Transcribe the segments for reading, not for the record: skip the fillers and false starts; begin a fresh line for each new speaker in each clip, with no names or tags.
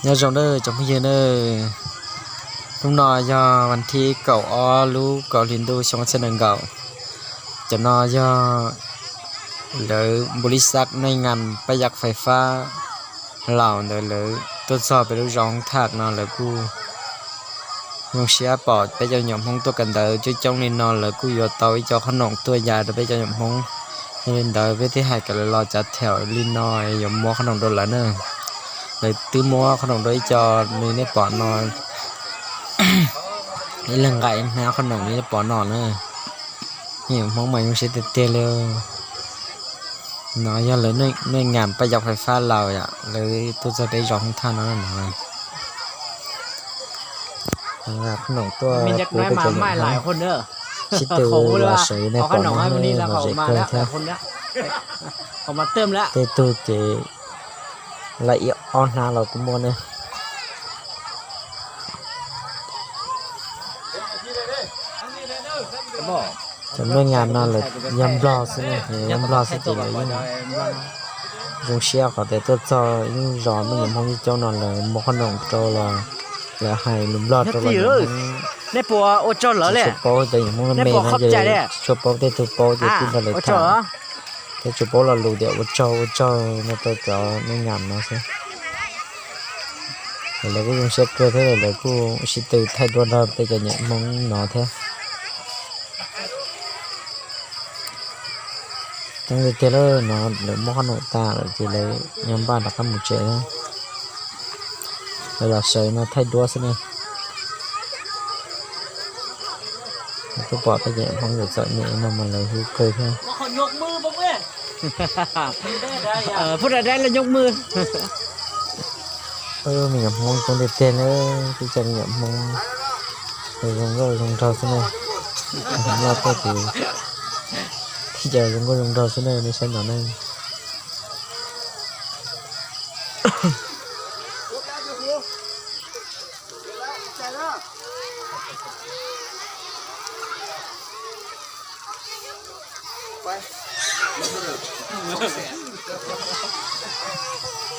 nhớ trong đây trong bây giờ đây lúc nọ doวันที่เก่าอ้อรู้เก่าลินดูช่องเสนอเก่าจะนอยอหรือบริษัทในงานประหยัดไฟฟ้าเหล่าเดหรือตรวจสอบไปรู้ร้องถากนอนหรือกูยงเสียปอดไปเจ้าหย่อมห้องตัวกันเดอจุดจ้องในนอนหรือกูอยู่ต่อไปเจ้าขนมตัวยาไปเจ้าหย่อมห้องเล่นเดอไปที่หายกันรอจัดแถวลินน้อยหย่อมมัวขนมโดนละเนอะเลยตื้อมัวขนมโดยจอมีในปอดนอนนี่เรื่องไก่แมวขนมนี่ปอนอนเลยนี่มองใหม่ยังใช้เตะเลยน้อยเลยในงานประหยัดไฟฟ้าเราอ่ะเลยตัวจะได้ร้องท่านนั่นหน่อยนะครับขนมตัว
มีเด็กน้อยมาไม่หลายคนเด้อ
ชิดตัวเราใช้ในปอนนอนเลยเราจะเกิดแท้
คนเนี้ยเขามาเติมแล้ว
เตะตัวเจละเอียดอ่อนนาเราก็มัวเนี่ยจะไม่งานนั่นเลยยำบลอสิเนี่ยยำบลอสิติเลยยังเชี่ยวเขาแต่ตัวจอยังร้อนไม่เหมือนห้องที่เจ้านอนเลยมขนมโตเลยแล้วให้ลุมรอดตัวเลย
ในปัวโอจอเหรอเนี่ย
ชุบโป๊แต่อย่างมึงไม่น่าจะชุบโป๊แต่ตัวโป๊จะกินอะไรทานแต่ชุบโป๊เราลูเดียวโอจอในตัวจอไม่งานนะสิแล้วก็ยังเช็คตัวเท่าไหร่แล้วก็ชิตื่นไทยตัวเราไปจะเนี่ยมองหนอเท่ตั้งแต่เจอแล้วเนาะหรือมอขนมตาหรือจีเลยยำบ้านตะกันหมดเจ๊นะเราใส่มาไทยดัวซะเนี่ยก็ปอดไปเนี่ยห้องเด็กสอนเนี่ยนำมาเลยคือเคยแค่
คนยกมือบ้างเว้ยพูดอะไรแล้วยกมือ
มีกับห้องตรงเด็กเต้นที่จะมีกับห้องลงเท้าซะเนี่ยเราก็ถือที่จะลงเท้าซะเนี่ยไม่ใช่หนอนนั่น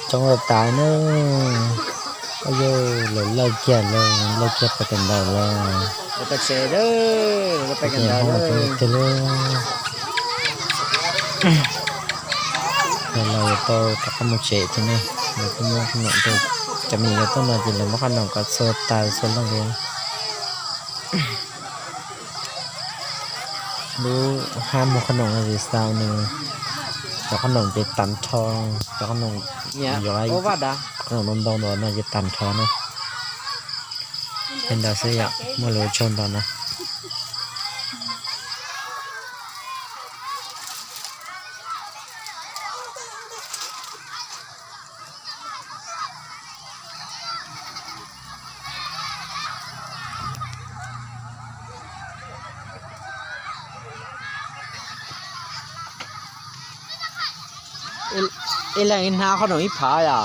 trong lớp tái nữa bây giờ lấy kia phải cần đầu là
phải xe đó phải cần đầu đó
cái là tôi có một chế thế này là cũng không nhận được cho mình là tôi là chỉ là một khả năng có số tài số là gìดูห้ามขนมอะไรสาวหนึ่งจะขนมจะตันทองจะขนมย้อยขนมนมดองน่าจะตันทองนะเป็นดาวเสียเมื่อเราชนตอนนะ
ไอ้แรงอินทาเขาหน่อยผาอ่ะ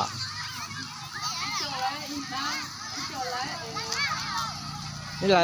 นี่ไร